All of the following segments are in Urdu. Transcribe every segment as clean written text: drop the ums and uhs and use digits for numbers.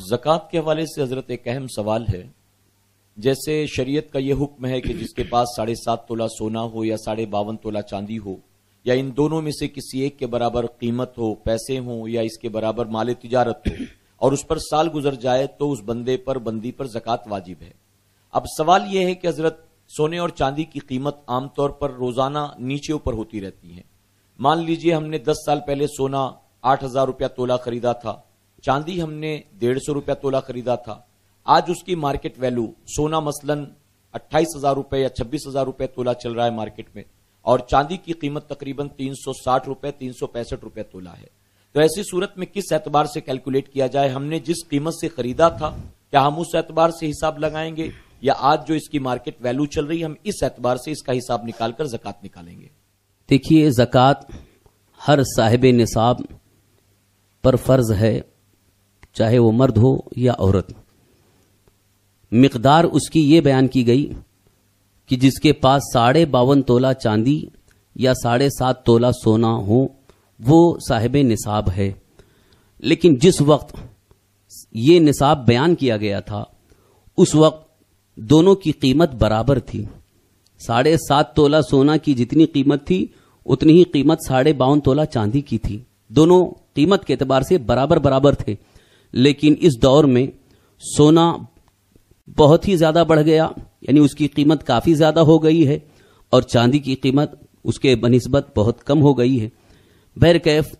زکوٰۃ کے حوالے سے حضرت ایک اہم سوال ہے. جیسے شریعت کا یہ حکم ہے کہ جس کے پاس 7.5 تولہ سونا ہو یا 52.5 تولہ چاندی ہو یا ان دونوں میں سے کسی ایک کے برابر قیمت ہو، پیسے ہوں یا اس کے برابر مال تجارت ہو، اور اس پر سال گزر جائے تو اس بندے پر بندی پر زکوٰۃ واجب ہے. اب سوال یہ ہے کہ حضرت سونے اور چاندی کی قیمت عام طور پر روزانہ نیچے اوپر ہوتی رہتی ہے. مان لیجئے ہم نے 10 سال پہلے سونا 8,000 روپیہ تولہ خریدا تھا، چاندی ہم نے 150 روپیہ تولہ خریدا تھا. آج اس کی مارکیٹ ویلو سونا مثلاً 28,000 روپے یا 26,000 روپے تولہ چل رہا ہے مارکیٹ میں، اور چاندی کی قیمت تقریباً 360 روپے 365 روپے تولہ ہے. تو ایسی صورت میں کس اعتبار سے کیلکولیٹ کیا جائے؟ ہم نے جس قیمت سے خریدا تھا کیا ہم اس اعتبار سے حساب لگائیں گے، یا آج جو اس کی مارکیٹ ویلو چل رہی ہم اس اعتبار سے اس کا حساب نکال کر زکوٰۃ نکالیں گے؟ دیکھیے، زکوٰۃ ہر صاحب نصاب پر فرض ہے، چاہے وہ مرد ہو یا عورت. مقدار اس کی یہ بیان کی گئی کہ جس کے پاس 52.5 تولہ چاندی یا 7.5 تولہ سونا ہو وہ صاحب نصاب ہے. لیکن جس وقت یہ نصاب بیان کیا گیا تھا اس وقت دونوں کی قیمت برابر تھی. 7.5 تولہ سونا کی جتنی قیمت تھی اتنی ہی قیمت 52.5 تولہ چاندی کی تھی. دونوں قیمت کے اعتبار سے برابر تھے. لیکن اس دور میں سونا بہت ہی زیادہ بڑھ گیا، یعنی اس کی قیمت کافی زیادہ ہو گئی ہے، اور چاندی کی قیمت اس کے بنسبت بہت کم ہو گئی ہے. بہرکیف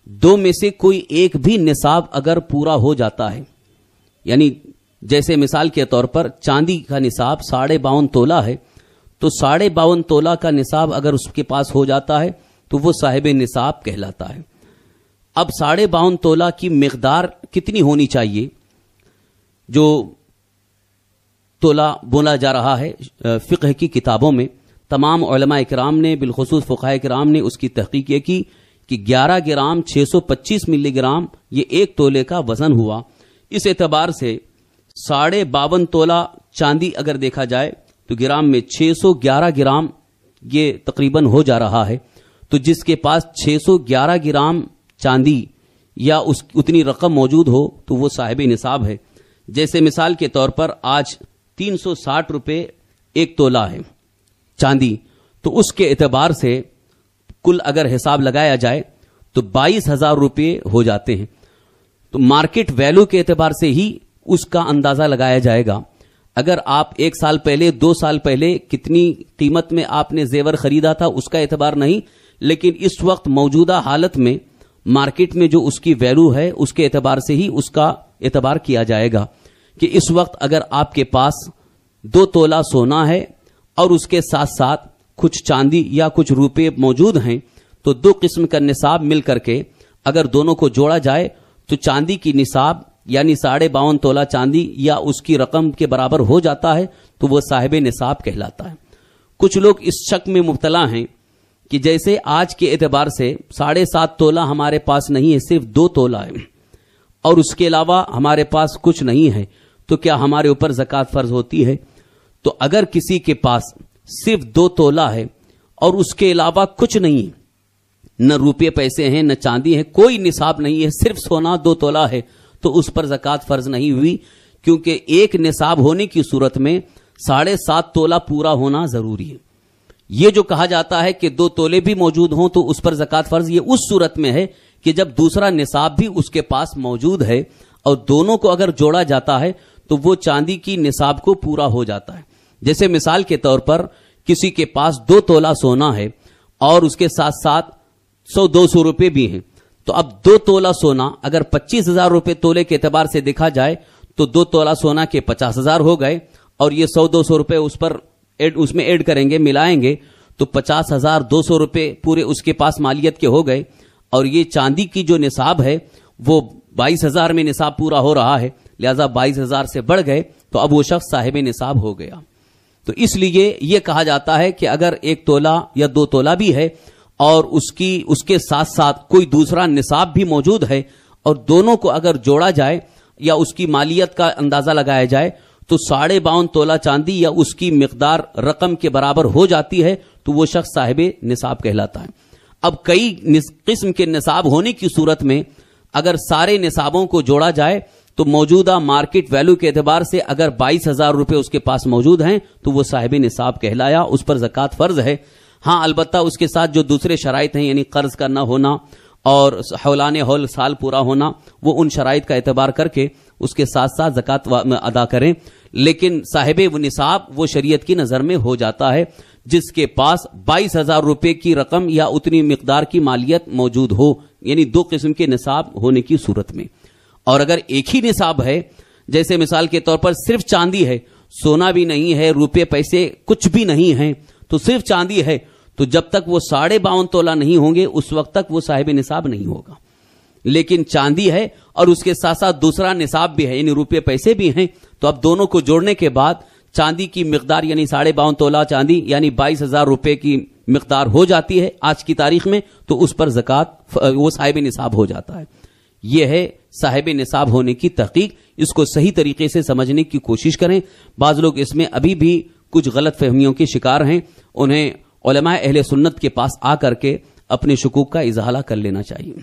دو میں سے کوئی ایک بھی نصاب اگر پورا ہو جاتا ہے، یعنی جیسے مثال کے طور پر چاندی کا نصاب 52.5 تولہ ہے، تو 52.5 تولہ کا نصاب اگر اس کے پاس ہو جاتا ہے تو وہ صاحب نصاب کہلاتا ہے. اب 52.5 تولہ کی مقدار کتنی ہونی چاہیے جو تولہ بولا جا رہا ہے؟ فقہ کی کتابوں میں تمام علماء کرام نے، بالخصوص فقہاء کرام نے اس کی تحقیق یہ کی کہ 11 گرام 625 ملی گرام یہ ایک تولے کا وزن ہوا. اس اعتبار سے 52.5 تولہ چاندی اگر دیکھا جائے تو گرام میں 611 گرام یہ تقریباً ہو جا رہا ہے. تو جس کے پاس 611 گرام چاندی یا اتنی رقم موجود ہو تو وہ صاحب نصاب ہے. جیسے مثال کے طور پر آج 360 روپے ایک تولہ ہے چاندی، تو اس کے اعتبار سے کل اگر حساب لگایا جائے تو 22,000 روپے ہو جاتے ہیں. تو مارکیٹ ویلو کے اعتبار سے ہی اس کا اندازہ لگایا جائے گا. اگر آپ 1 سال پہلے 2 سال پہلے کتنی قیمت میں آپ نے زیور خریدا تھا اس کا اعتبار نہیں، لیکن اس وقت موجودہ حالت میں مارکیٹ میں جو اس کی ویلو ہے اس کے اعتبار سے ہی اس کا اعتبار کیا جائے گا. کہ اس وقت اگر آپ کے پاس 2 تولہ سونا ہے اور اس کے ساتھ ساتھ کچھ چاندی یا کچھ روپے موجود ہیں تو 2 قسم کا نصاب مل کر کے اگر دونوں کو جوڑا جائے تو چاندی کی نصاب یعنی 52.5 تولہ چاندی یا اس کی رقم کے برابر ہو جاتا ہے تو وہ صاحب نصاب کہلاتا ہے. کچھ لوگ اس شک میں مبتلا ہیں کہ جیسے آج کے اعتبار سے 7.5 تولہ ہمارے پاس نہیں ہے، صرف 2 تولہ ہے اور اس کے علاوہ ہمارے پاس کچھ نہیں ہے، تو کیا ہمارے اوپر زکوٰۃ فرض ہوتی ہے؟ تو اگر کسی کے پاس صرف 2 تولہ ہے اور اس کے علاوہ کچھ نہیں ہے، نہ روپے پیسے ہیں نہ چاندی ہے، کوئی نصاب نہیں ہے، صرف سونا 2 تولہ ہے، تو اس پر زکوٰۃ فرض نہیں ہوئی، کیونکہ ایک نصاب ہونے کی صورت میں 7.5 تولہ پورا ہونا ضروری ہے. یہ جو کہا جاتا ہے کہ 2 تولے بھی موجود ہوں تو اس پر زکوٰۃ فرض، یہ اس صورت میں ہے کہ جب دوسرا نصاب بھی اس کے پاس موجود ہے اور دونوں کو اگر جوڑا جاتا ہے تو وہ چاندی کی نصاب کو پورا ہو جاتا ہے. جیسے مثال کے طور پر کسی کے پاس 2 تولہ سونا ہے اور اس کے ساتھ ساتھ 100-200 روپے بھی ہیں، تو اب 2 تولہ سونا اگر 25,000 روپے تولے کے اعتبار سے دیکھا جائے تو 2 تولہ سونا کے 50,000 ہو گئے، اور یہ 100-200 روپے اس میں ایڈ کریں گے، ملائیں گے تو 50,200 روپے پورے اس کے پاس مالیت کے ہو گئے. اور یہ چاندی کی جو نصاب ہے وہ 22,000 میں نصاب پورا ہو رہا ہے، لہذا 22,000 سے بڑھ گئے تو اب وہ شخص صاحب نصاب ہو گیا. تو اس لیے یہ کہا جاتا ہے کہ اگر 1 تولہ یا 2 تولہ بھی ہے اور اس کے ساتھ ساتھ کوئی دوسرا نصاب بھی موجود ہے اور دونوں کو اگر جوڑا جائے یا اس کی مالیت کا اندازہ لگایا جائے تو 52.5 تولہ چاندی یا اس کی مقدار رقم کے برابر ہو جاتی ہے تو وہ شخص صاحب نصاب کہلاتا ہے. اب کئی قسم کے نصاب ہونے کی صورت میں اگر سارے نصابوں کو جوڑا جائے تو موجودہ مارکیٹ ویلو کے اعتبار سے اگر 22,000 روپے اس کے پاس موجود ہیں تو وہ صاحب نصاب کہلایا, اس پر زکوٰۃ فرض ہے. ہاں البتہ اس کے ساتھ جو دوسرے شرائط ہیں, یعنی قرض کا نہ ہونا اور حولان حول سال پورا ہونا, وہ ان شرائط کا اعتبار کر کے اس کے ساتھ ساتھ زکوٰۃ ادا کریں. لیکن صاحب نصاب وہ شریعت کی نظر میں ہو جاتا ہے جس کے پاس 22,000 روپے کی رقم یا اتنی مقدار کی مالیت موجود ہو, یعنی دو قسم کے نصاب ہونے کی صورت میں. اور اگر ایک ہی نصاب ہے, جیسے مثال کے طور پر صرف چاندی ہے, سونا بھی نہیں ہے, روپے پیسے کچھ بھی نہیں ہیں, تو صرف چاندی ہے, تو جب تک وہ 52.5 تولہ نہیں ہوں گے اس وقت تک وہ صاحب نصاب نہیں ہوگا. لیکن چاندی ہے اور اس کے ساتھ ساتھ دوسرا نصاب بھی ہے, یعنی روپے پیسے بھی ہیں, تو اب دونوں کو جوڑنے کے بعد چاندی کی مقدار یعنی 52.5 تولہ چاندی یعنی 22,000 روپے کی مقدار ہو جاتی ہے آج کی تاریخ میں, تو اس پر زکوٰۃ وہ صاحب نصاب ہو جاتا ہے. یہ ہے صاحب نصاب ہونے کی تحقیق. اس کو صحیح طریقے سے سمجھنے کی کوشش کریں. بعض لوگ اس میں ابھی بھی کچھ غلط فہمیوں کے شکار ہیں, انہیں علماء اہل سنت کے پاس آ کر کے اپنے شکوک کا ازالہ کر لینا چاہیے.